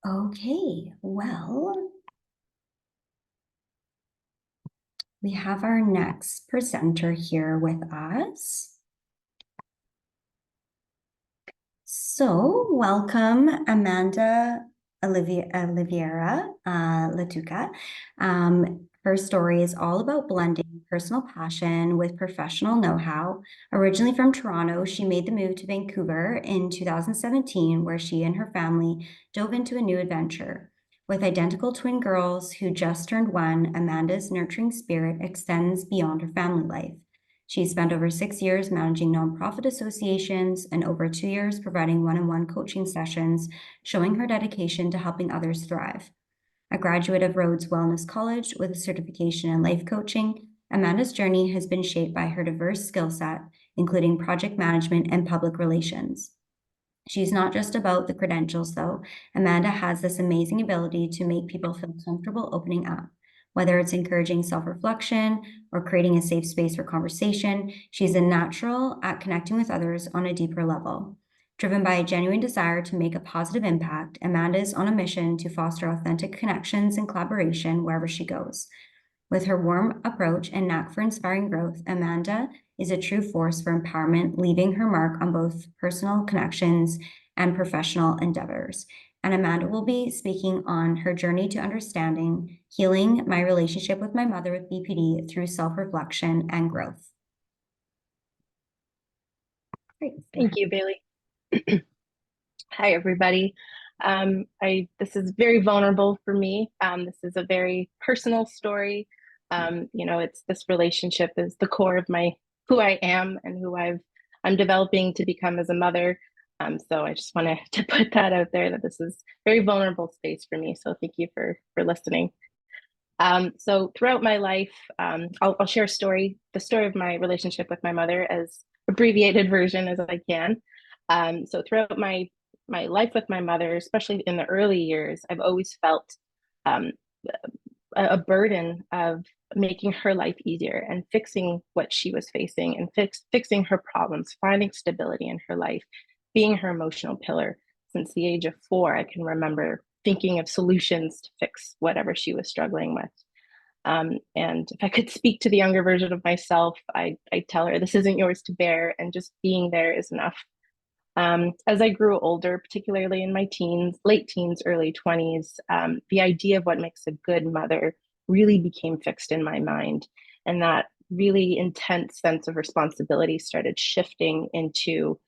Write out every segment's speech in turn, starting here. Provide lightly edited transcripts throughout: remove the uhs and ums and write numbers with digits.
Okay, well, we have our next presenter here with us. So welcome, Amanda Oliveira Lattuca. Her story is all about blending personal passion with professional know-how. Originally from Toronto, she made the move to Vancouver in 2017, where she and her family dove into a new adventure. With identical twin girls who just turned one, Amanda's nurturing spirit extends beyond her family life. She spent over 6 years managing nonprofit associations and over 2 years providing one-on-one coaching sessions, showing her dedication to helping others thrive. A graduate of Rhodes Wellness College with a certification in life coaching, Amanda's journey has been shaped by her diverse skill set, including project management and public relations. She's not just about the credentials, though. Amanda has this amazing ability to make people feel comfortable opening up. Whether it's encouraging self-reflection or creating a safe space for conversation, she's a natural at connecting with others on a deeper level. Driven by a genuine desire to make a positive impact, Amanda is on a mission to foster authentic connections and collaboration wherever she goes. With her warm approach and knack for inspiring growth, Amanda is a true force for empowerment, leaving her mark on both personal connections and professional endeavors. And Amanda will be speaking on her journey to understanding, healing my relationship with my mother with BPD through self-reflection and growth. Great. Thank you, Bailey. Hi, everybody. This is very vulnerable for me. This is a very personal story. It's this relationship is the core of who I am and I'm developing to become as a mother. So I just wanted to put that out there that this is very vulnerable space for me. So thank you for listening. So throughout my life, I'll share the story of my relationship with my mother as abbreviated version as I can. So throughout my life with my mother, especially in the early years, I've always felt a burden of making her life easier and fixing what she was facing and fixing her problems, finding stability in her life, being her emotional pillar. Since the age of 4, I can remember thinking of solutions to fix whatever she was struggling with. And if I could speak to the younger version of myself, I tell her, this isn't yours to bear, and just being there is enough. As I grew older, particularly in my late teens, early 20s, the idea of what makes a good mother really became fixed in my mind. And that really intense sense of responsibility started shifting into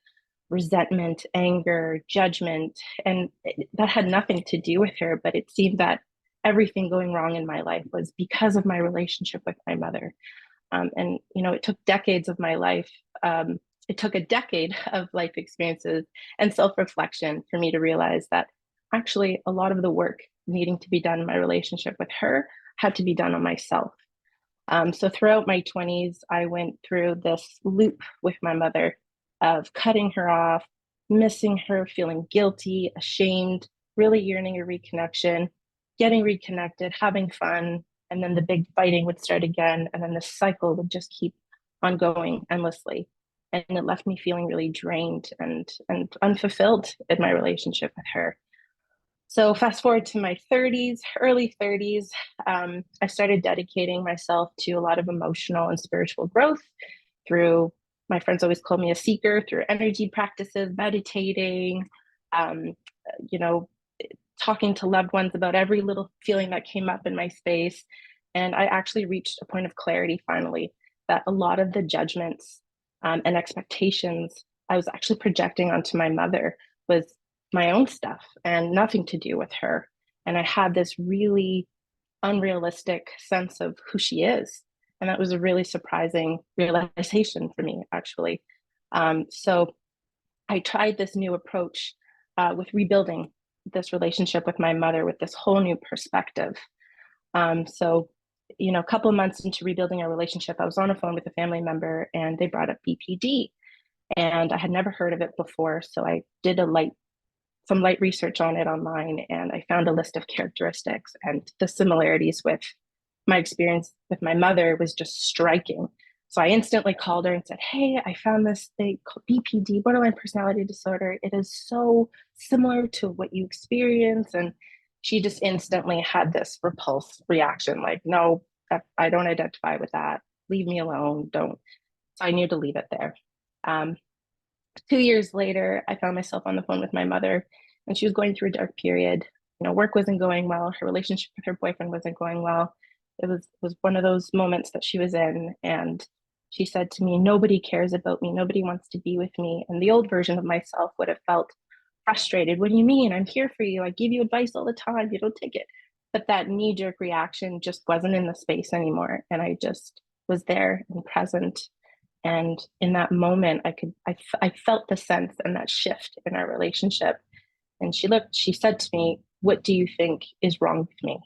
resentment, anger, judgment. And that had nothing to do with her, but it seemed that everything going wrong in my life was because of my relationship with my mother. It took decades of my life. It took a decade of life experiences and self-reflection for me to realize that actually a lot of the work needing to be done in my relationship with her had to be done on myself. So throughout my 20s, I went through this loop with my mother of cutting her off, missing her, feeling guilty, ashamed, really yearning a reconnection, getting reconnected, having fun, and then the big fighting would start again, and then the cycle would just keep on going endlessly. And it left me feeling really drained and unfulfilled in my relationship with her. So fast forward to my 30s, early 30s, I started dedicating myself to a lot of emotional and spiritual growth through, my friends always call me a seeker, through energy practices, meditating, you know, talking to loved ones about every little feeling that came up in my space. And I actually reached a point of clarity finally that a lot of the judgments and expectations I was actually projecting onto my mother was my own stuff and nothing to do with her. And I had this really unrealistic sense of who she is. And that was a really surprising realization for me, actually. So I tried this new approach with rebuilding this relationship with my mother with this whole new perspective. A couple of months into rebuilding our relationship, I was on a phone with a family member and they brought up BPD. And I had never heard of it before. So I did some light research on it online, and I found a list of characteristics, and the similarities with my experience with my mother was just striking. So I instantly called her and said, "Hey, I found this thing called BPD, borderline personality disorder. It is so similar to what you experience." And she just instantly had this repulse reaction, like, "No, I don't identify with that. Leave me alone. Don't." So I knew to leave it there. Um, 2 years later, I found myself on the phone with my mother, and she was going through a dark period. Work wasn't going well. Her relationship with her boyfriend wasn't going well. It was one of those moments that she was in, and she said to me, "Nobody cares about me. Nobody wants to be with me." And the old version of myself would have felt frustrated. "What do you mean? I'm here for you. I give you advice all the time. You don't take it." But that knee jerk reaction just wasn't in the space anymore, and I just was there and present. And in that moment, I felt the sense and that shift in our relationship. And she said to me, "What do you think is wrong with me?"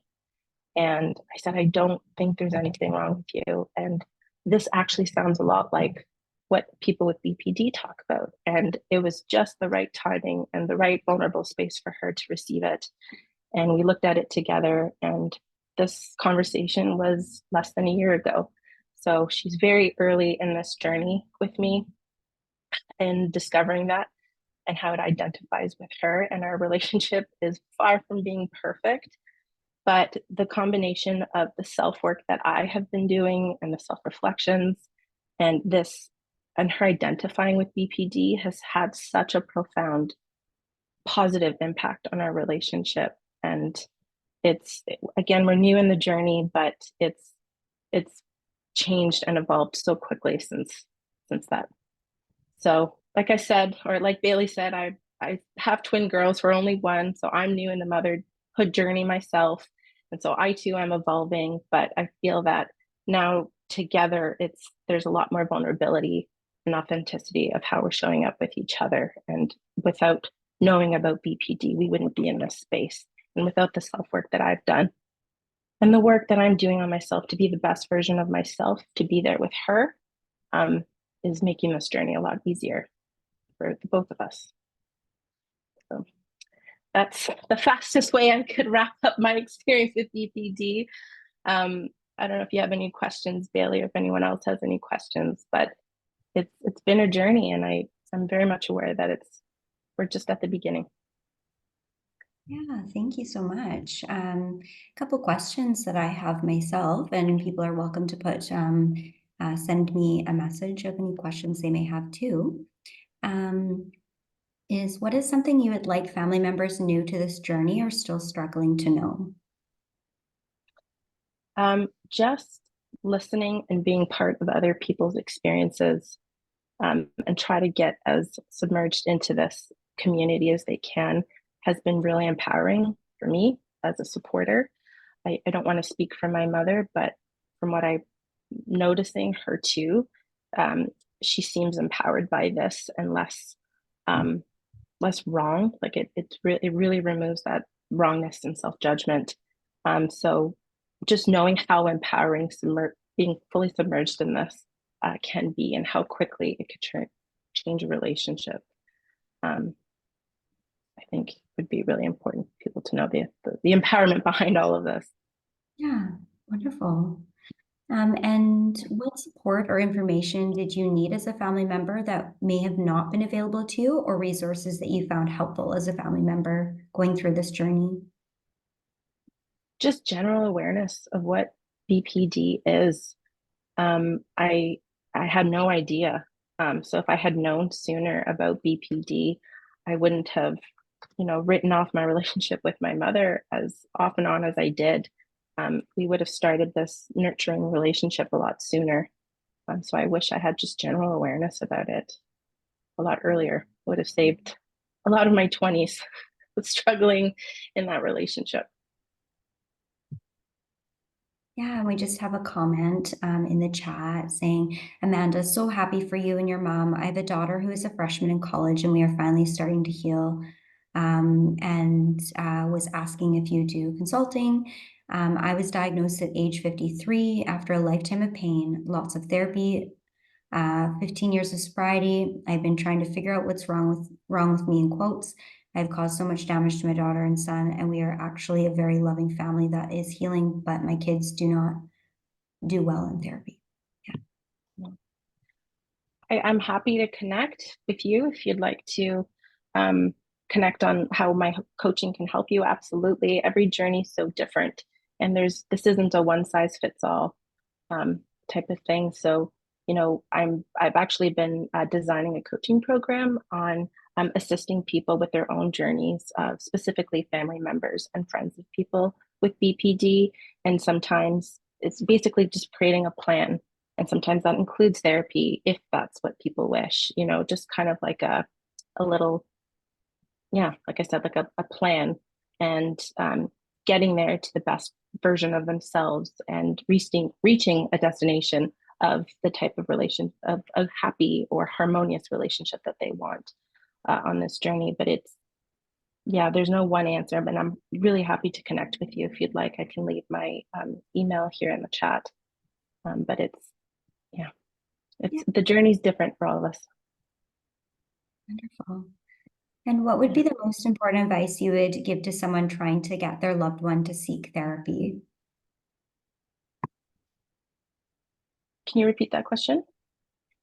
And I said, "I don't think there's anything wrong with you." And this actually sounds a lot like what people with BPD talk about. And it was just the right timing and the right vulnerable space for her to receive it. And we looked at it together. And this conversation was less than a year ago. So she's very early in this journey with me in discovering that and how it identifies with her. And our relationship is far from being perfect. But the combination of the self work that I have been doing and the self reflections and this and her identifying with BPD has had such a profound positive impact on our relationship. And it's, again, we're new in the journey, but it's changed and evolved so quickly since that. So, like I said, or like Bailey said, I have twin girls. We're only one, so I'm new in the motherhood journey myself, and so I too am evolving. But I feel that now together, there's a lot more vulnerability and authenticity of how we're showing up with each other. And without knowing about BPD, we wouldn't be in this space. And without the self work that I've done and the work that I'm doing on myself to be the best version of myself, to be there with her, um, is making this journey a lot easier for the both of us. So that's the fastest way I could wrap up my experience with BPD. I don't know if you have any questions, Bailey, or if anyone else has any questions, but it's been a journey, and I'm very much aware that we're just at the beginning. Yeah, thank you so much. A couple questions that I have myself, and people are welcome to send me a message of any questions they may have too. Is what is something you would like family members new to this journey or still struggling to know? Just listening and being part of other people's experiences, and try to get as submerged into this community as they can has been really empowering for me as a supporter. I don't want to speak for my mother, but from what I'm noticing her too, she seems empowered by this and less wrong. Like it really removes that wrongness and self judgment. So just knowing how empowering being fully submerged in this can be, and how quickly it could change a relationship. I think would be really important for people to know the empowerment behind all of this. Yeah, wonderful. And what support or information did you need as a family member that may have not been available to you, or resources that you found helpful as a family member going through this journey? Just general awareness of what BPD is. I had no idea. So if I had known sooner about BPD, I wouldn't have, written off my relationship with my mother as off and on as I did. We would have started this nurturing relationship a lot sooner. So I wish I had just general awareness about it a lot earlier. It would have saved a lot of my 20s with struggling in that relationship. Yeah, and we just have a comment in the chat saying, Amanda, so happy for you and your mom. I have a daughter who is a freshman in college, and we are finally starting to heal. And was asking if you do consulting. I was diagnosed at age 53 after a lifetime of pain, lots of therapy, 15 years of sobriety. I've been trying to figure out what's wrong with me, in quotes. I've caused so much damage to my daughter and son, and we are actually a very loving family that is healing, but my kids do not do well in therapy. Yeah. I'm happy to connect with you if you'd like to um, connect on how my coaching can help you. Absolutely. Every journey is so different. And this isn't a one size fits all um, type of thing. So, I've actually been designing a coaching program on assisting people with their own journeys, specifically family members and friends of people with BPD. And sometimes it's basically just creating a plan. And sometimes that includes therapy if that's what people wish, just kind of like a little, yeah, like I said, like a plan and getting there to the best version of themselves and reaching a destination of the type of relation of a happy or harmonious relationship that they want on this journey. But yeah, there's no one answer, but I'm really happy to connect with you if you'd like. I can leave my email here in the chat. But yeah, Yeah, the journey's different for all of us. wonderful. And what would Yeah. be the most important advice you would give to someone trying to get their loved one to seek therapy? Can you repeat that question?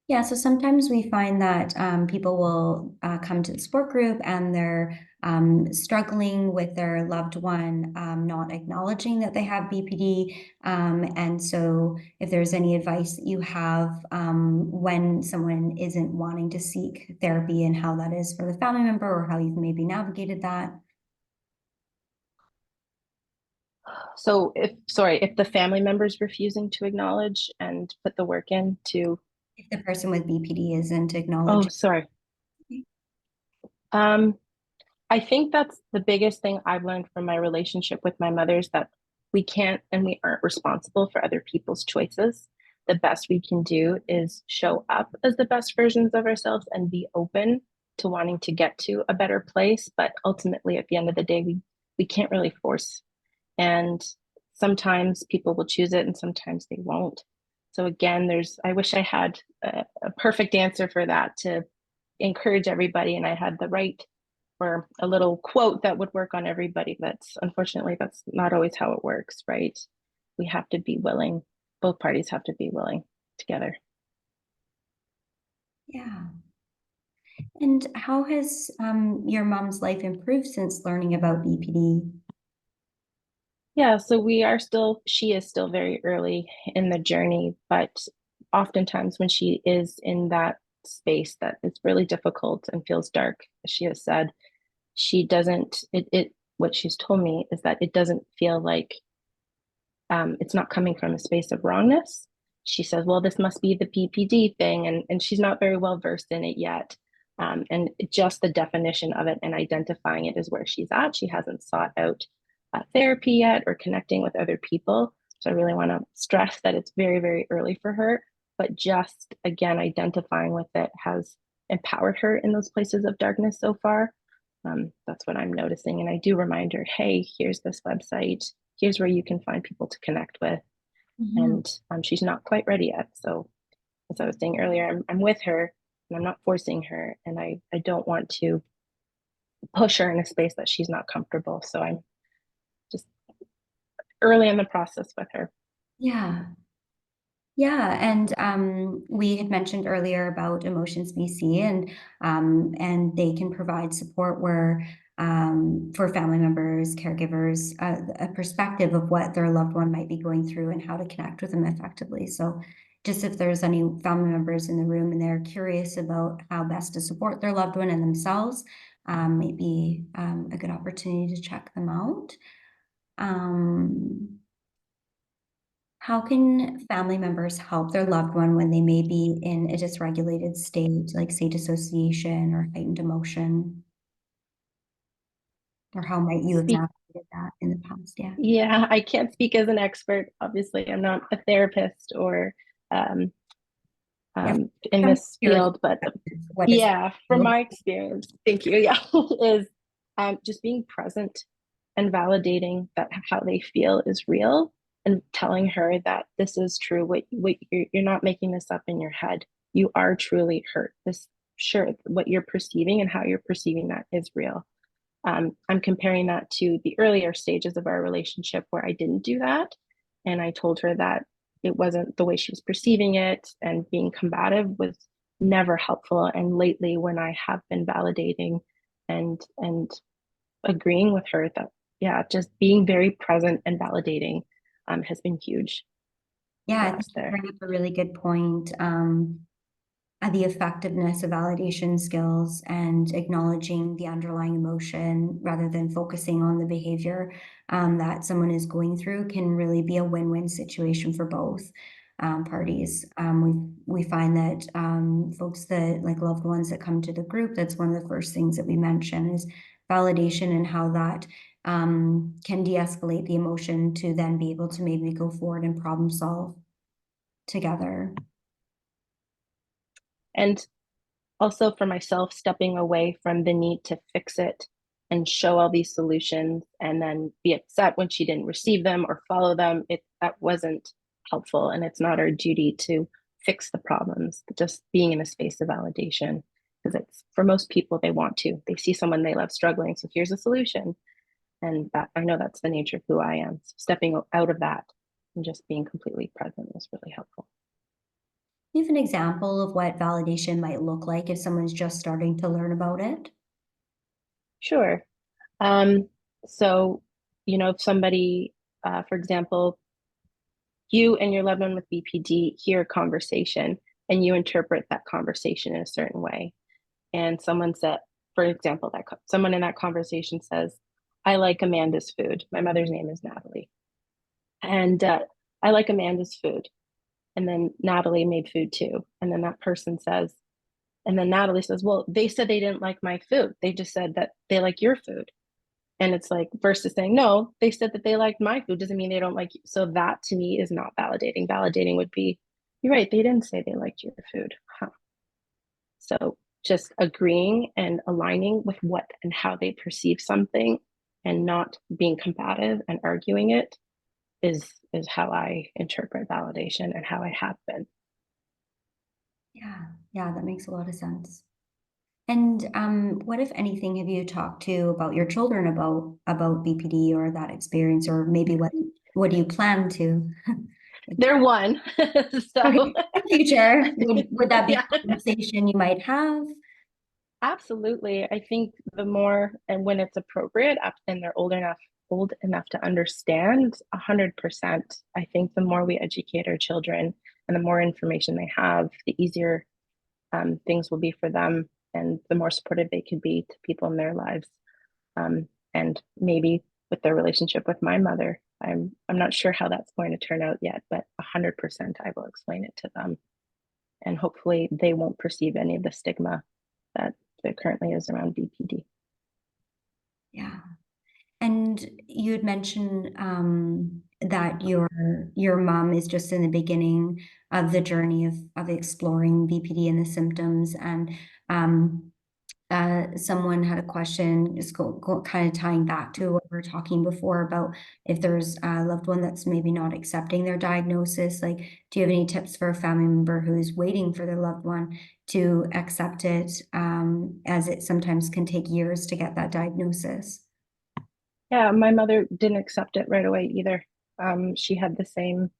Yeah, so sometimes we find that people will come to the support group and they're struggling with their loved one, not acknowledging that they have BPD. And so, if there's any advice that you have when someone isn't wanting to seek therapy and how that is for the family member or how you've maybe navigated that. So if the family member's refusing to acknowledge and put the work in to, If the person with BPD isn't oh, acknowledging. sorry. Um, I think that's the biggest thing I've learned from my relationship with my mother is that we can't and we aren't responsible for other people's choices. The best we can do is show up as the best versions of ourselves and be open to wanting to get to a better place. But ultimately, at the end of the day, we can't really force. And sometimes people will choose it and sometimes they won't. So again, I wish I had a perfect answer for that to encourage everybody and I had the right or a little quote that would work on everybody. Unfortunately, that's not always how it works, right? We have to be willing, both parties have to be willing together. Yeah. And how has your mom's life improved since learning about BPD? Yeah, so she is still very early in the journey, but oftentimes when she is in that space that is really difficult and feels dark, as she has said, she doesn't, what she's told me is that it doesn't feel like it's not coming from a space of wrongness. She says, well, this must be the BPD thing. And she's not very well versed in it yet. And just the definition of it and identifying it is where she's at. She hasn't sought out therapy yet or connecting with other people. So I really want to stress that it's very, very early for her. But just again, identifying with it has empowered her in those places of darkness so far. That's what I'm noticing. And I do remind her, hey, here's this website. Here's where you can find people to connect with. Mhm. And she's not quite ready yet. So, as I was saying earlier, I'm with her and I'm not forcing her. And I don't want to push her in a space that she's not comfortable. So, I'm just early in the process with her. Yeah. Yeah, and we had mentioned earlier about Emotions BC, and they can provide support where for family members, caregivers, a perspective of what their loved one might be going through and how to connect with them effectively. So, just if there's any family members in the room and they're curious about how best to support their loved one and themselves, maybe a good opportunity to check them out. Um, how can family members help their loved one when they may be in a dysregulated state, like say dissociation or heightened emotion? Or how might you have Speak. navigated that in the past? Yeah. Yeah, I can't speak as an expert. Obviously, I'm not a therapist or um, Yeah. in From this your field, but perspective, what does that yeah, from look my experience, thank you. Yeah, is just being present and validating that how they feel is real and telling her that this is true. What you're not making this up in your head. You are truly hurt. This sure what you're perceiving and how you're perceiving that is real. I'm comparing that to the earlier stages of our relationship where I didn't do that. And I told her that it wasn't the way she was perceiving it and being combative was never helpful. And lately, when I have been validating and agreeing with her that, yeah, just being very present and validating has been huge Yeah, for I think us you there. bring up a really good point. The effectiveness of validation skills and acknowledging the underlying emotion rather than focusing on the behavior that someone is going through can really be a win-win situation for both parties. We find that folks that like loved ones that come to the group, that's one of the first things that we mention is validation and how that can de-escalate the emotion to then be able to maybe go forward and problem solve together. And also for myself, stepping away from the need to fix it and show all these solutions and then be upset when she didn't receive them or follow them, that wasn't helpful. And it's not our duty to fix the problems, just being in a space of validation. Because it's for most people, they want to. They see someone they love struggling. So here's a solution. And that I know that's the nature of who I am. So stepping out of that and just being completely present was really helpful. You have an example of what validation might look like if someone's just starting to learn about it? Sure. Um, so, if somebody, for example, you and your loved one with BPD hear a conversation and you interpret that conversation in a certain way. And someone said, for example, that someone in that conversation says, I like Amanda's food. My mother's name is Natalie. And I like Amanda's food. And then Natalie made food too. And then that person says, and then Natalie says, well, they said they didn't like my food. They just said that they like your food. And it's like versus saying, no, they said that they liked my food doesn't mean they don't like you. So that to me is not validating. Validating would be, you're right, they didn't say they liked your food. Huh. So just agreeing and aligning with what and how they perceive something and not being combative and arguing it is how I interpret validation and how I have been. Yeah, yeah, that makes a lot of sense. And what, if anything, have you talked to about your children about BPD or that experience, or maybe what do you plan to? They're one. Okay, So in the future, would that be yeah. a conversation you might have? Absolutely. I think the more and when it's appropriate and they're old enough to understand 100%. I think the more we educate our children and the more information they have, the easier things will be for them and the more supportive they could be to people in their lives. And maybe with their relationship with my mother, I'm not sure how that's going to turn out yet, but 100% I will explain it to them. And hopefully they won't perceive any of the stigma that there currently is around BPD. Yeah. And you had mentioned that your mom is just in the beginning of the journey of exploring BPD and the symptoms. And um, someone had a question, just kind of tying back to what we were talking before about if there's a loved one that's maybe not accepting their diagnosis. Like, do you have any tips for a family member who's waiting for their loved one to accept it, as it sometimes can take years to get that diagnosis? Yeah, my mother didn't accept it right away either. She had the same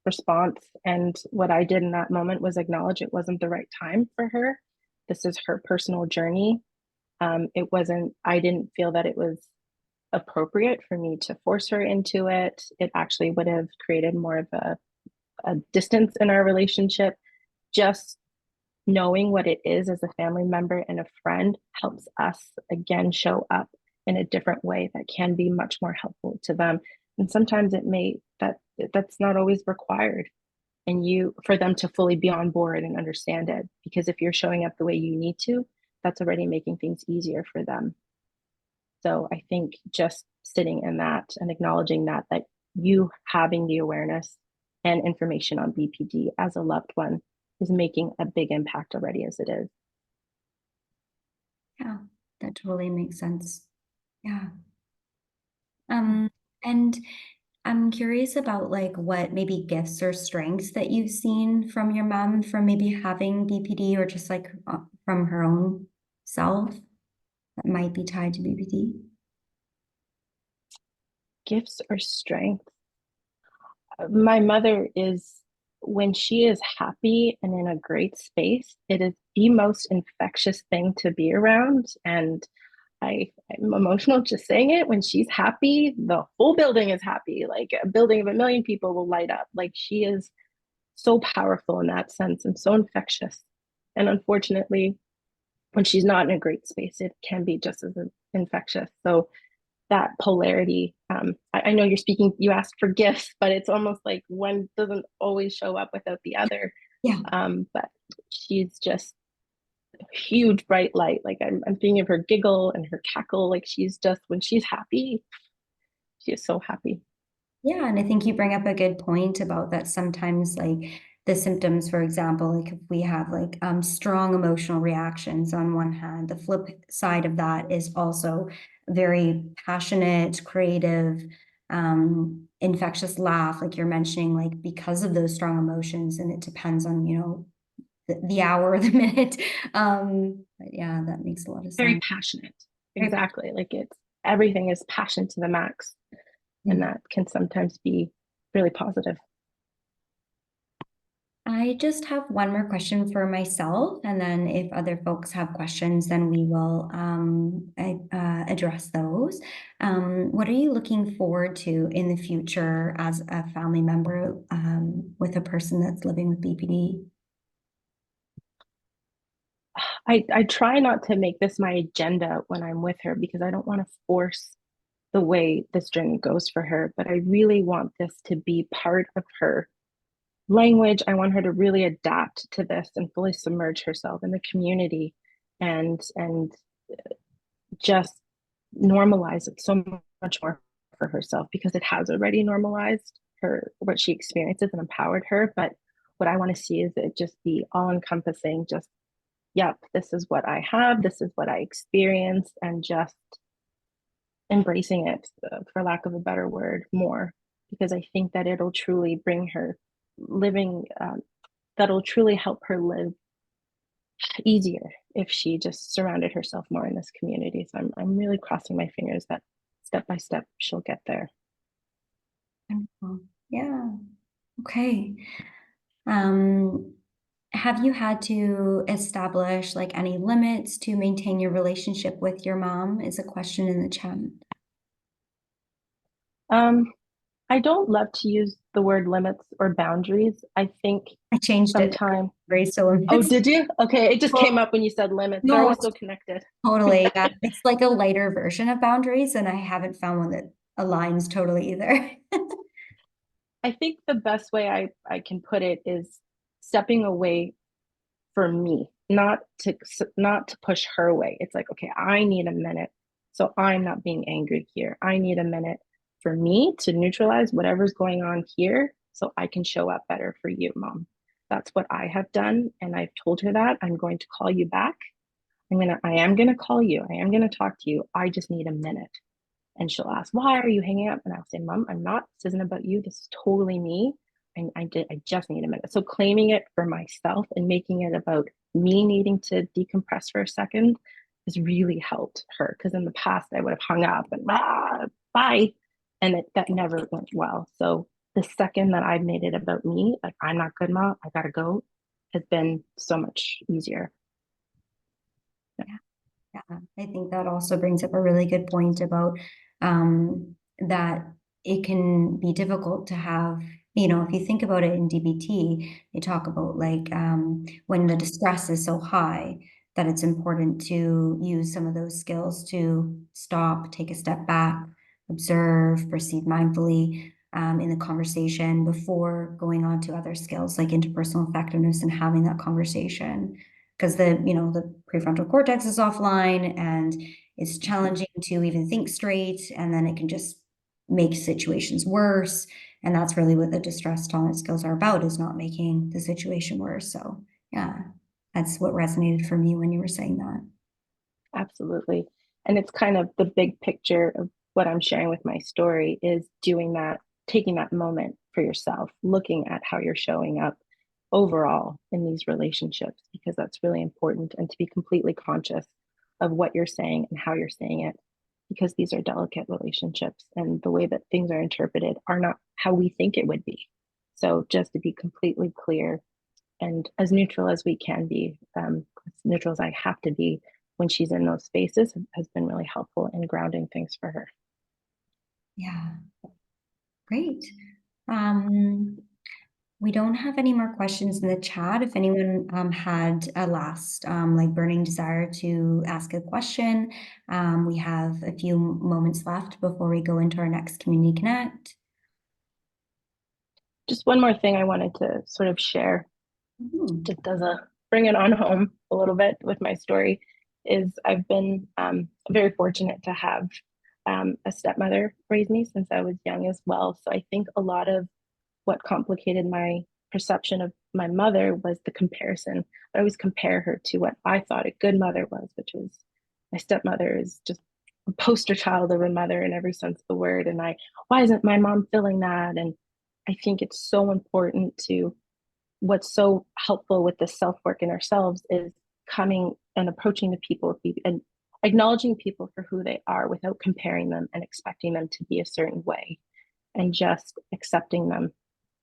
response. And what I did in that moment was acknowledge it wasn't the right time for her. This is her personal journey. I didn't feel that it was appropriate for me to force her into it. It actually would have created more of a distance in our relationship. Just knowing what it is as a family member and a friend helps us again show up in a different way that can be much more helpful to them. And sometimes that's not always required. And you for them to fully be on board and understand it. Because if you're showing up the way you need to, that's already making things easier for them. So I think just sitting in that and acknowledging that you having the awareness and information on BPD as a loved one is making a big impact already as it is. Yeah, that totally makes sense. Yeah. And I'm curious about like what maybe gifts or strengths that you've seen from your mom from maybe having BPD or just like from her own self that might be tied to BPD. Gifts or strength. My mother is when she is happy and in a great space, it is the most infectious thing to be around. And I'm emotional just saying it. When she's happy, the whole building is happy. Like a building of a million people will light up. Like she is so powerful in that sense and so infectious. And unfortunately, when she's not in a great space, it can be just as infectious. So that polarity, I know you're speaking, you asked for gifts, but it's almost like one doesn't always show up without the other. Yeah. But she's just a huge bright light. Like I'm thinking of her giggle and her cackle. Like she's just, when she's happy, she is so happy. Yeah, and I think you bring up a good point about that sometimes like the symptoms, for example, like if we have like strong emotional reactions on one hand, the flip side of that is also very passionate, creative, infectious laugh, like you're mentioning, like because of those strong emotions, and it depends on, the hour or the minute. But yeah, that makes a lot of Very sense. passionate. Very Exactly. Like it's everything is passion to the max. And passionate. that can sometimes be really positive. I just have one more question for myself, and then if other folks have questions, then we will address those. What are you looking forward to in the future as a family member with a person that's living with BPD? I try not to make this my agenda when I'm with her because I don't want to force the way this journey goes for her, but I really want this to be part of her language. I want her to really adapt to this and fully submerge herself in the community and just normalize it so much more for herself because it has already normalized her what she experiences and empowered her. But what I want to see is it just be all encompassing, just yep, this is what I have, this is what I experience, and just embracing it, for lack of a better word, more because I think that it'll truly bring her living, that'll truly help her live easier if she just surrounded herself more in this community. So I'm really crossing my fingers that step by step she'll get there. Wonderful. Yeah. Okay. Um, have you had to establish like any limits to maintain your relationship with your mom? Is a question in the chat. Um, I don't love to use the word limits or boundaries. I think I changed it. sometimes, Race to oh, limits. did you? Okay, it just came Well, up when you said limits. They're no, all so connected. totally. Yeah. It's like a lighter version of boundaries, and I haven't found one that aligns totally either. I think the best way I can put it is stepping away for me, not to push her away. It's like, okay, I need a minute. So I'm not being angry here. I need a minute for me to neutralize whatever's going on here so I can show up better for you, mom. That's what I have done. And I've told her that I'm going to call you back. I am gonna call you. I am gonna talk to you. I just need a minute. And she'll ask, why are you hanging up? And I'll say, Mom, I'm not. This isn't about you. This is totally me. And I just need a minute. So claiming it for myself and making it about me needing to decompress for a second has really helped her. Because in the past, I would have hung up and bye. And that never went well. So the second that I've made it about me, like I'm not good, Mom, I gotta go, has been so much easier. Yeah. Yeah, I think that also brings up a really good point about that it can be difficult to have, if you think about it in DBT, they talk about like when the distress is so high that it's important to use some of those skills to stop, take a step back, observe, proceed mindfully in the conversation before going on to other skills like interpersonal effectiveness and having that conversation because the prefrontal cortex is offline and it's challenging to even think straight, and then it can just make situations worse. And that's really what the distress tolerance skills are about, is not making the situation worse. So yeah, that's what resonated for me when you were saying that. Absolutely. And it's kind of the big picture of what I'm sharing with my story is doing that, taking that moment for yourself, looking at how you're showing up overall in these relationships, because that's really important. And to be completely conscious of what you're saying and how you're saying it, because these are delicate relationships and the way that things are interpreted are not how we think it would be. So just to be completely clear and as neutral as we can be, as neutral as I have to be when she's in those spaces has been really helpful in grounding things for her. Yeah, great. Um, we don't have any more questions in the chat. If anyone had a last like burning desire to ask a question, we have a few moments left before we go into our next Community Connect. Just one more thing I wanted to sort of share, just as a bring it on home a little bit with my story, is I've been very fortunate to have a stepmother raise me since I was young as well. So I think a lot of what complicated my perception of my mother was the comparison. I always compare her to what I thought a good mother was, which was my stepmother is just a poster child of a mother in every sense of the word. And why isn't my mom feeling that? And I think it's so important to what's so helpful with the self work in ourselves is coming and approaching the people and acknowledging people for who they are without comparing them and expecting them to be a certain way and just accepting them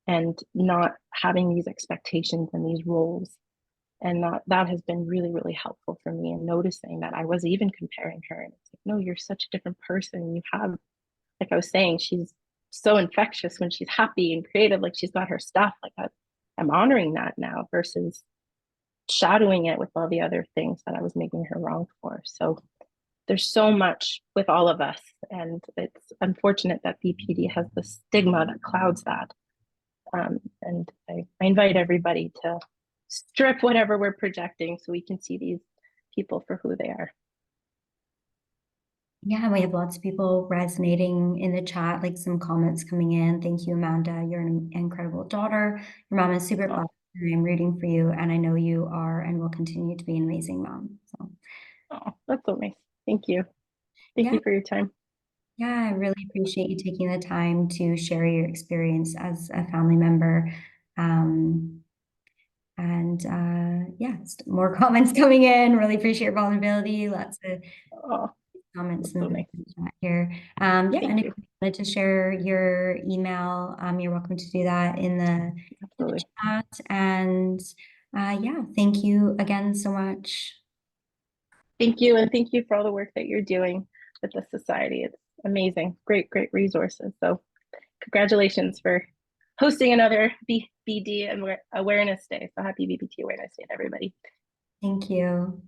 and not having these expectations and these roles. And that has been really, really helpful for me in noticing that I was even comparing her. And it's like, no, you're such a different person. You have, like I was saying, she's so infectious when she's happy and creative, like she's got her stuff. I'm honoring that now versus shadowing it with all the other things that I was making her wrong for. So there's so much with all of us. And it's unfortunate that BPD has the stigma that clouds that. And I invite everybody to strip whatever we're projecting so we can see these people for who they are. Yeah, we have lots of people resonating in the chat, like some comments coming in. Thank you, Amanda. You're an incredible daughter. Your mom is super blessed. I'm rooting for you, and I know you are and will continue to be an amazing mom. So, that's so nice. Thank you. Thank yeah, you for your time. yeah, I really appreciate you taking the time to share your experience as a family member. Um, and yeah, more comments coming in. Really appreciate your vulnerability. Lots of Oh, comments that's in so the nice. chat here. Yeah, Thank and if you. you wanted to share your email, you're welcome to do that in the Absolutely. chat. And yeah, thank you again so much. Thank you. And thank you for all the work that you're doing with the society. It's amazing. Great, great resources. So congratulations for hosting another BPD Awareness Day. So happy BPD Awareness Day to everybody. Thank you.